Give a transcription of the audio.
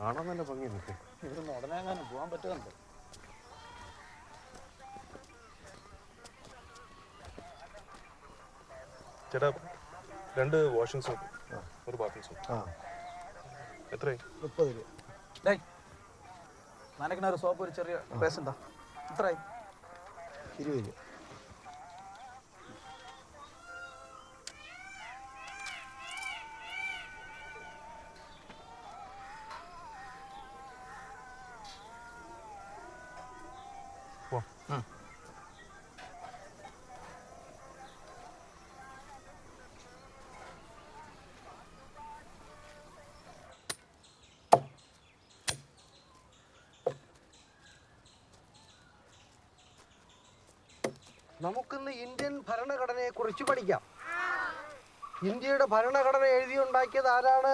കാണാൻ നല്ല ഭംഗി നിൽക്കും. ഇവിടുന്ന് ഉടനെ എങ്ങാനും പോകാൻ പറ്റുന്നുണ്ട്. ചേട്ടാ 2 വാഷിംഗ് സോപ്പ്, 1 ബാത്തിങ് സോപ്പ്. എത്രയായി? 30 രൂപ. നനയ്ക്കണ ഒരു സോപ്പ്, ഒരു ചെറിയ പേസ്റ്റ് എന്താ എത്രയായി? 20 രൂപ. നമുക്കിന്ന് ഇന്ത്യൻ ഭരണഘടനയെ കുറിച്ച് പഠിക്കാം. ഇന്ത്യയുടെ ഭരണഘടന എഴുതിയുണ്ടാക്കിയത് ആരാണ്?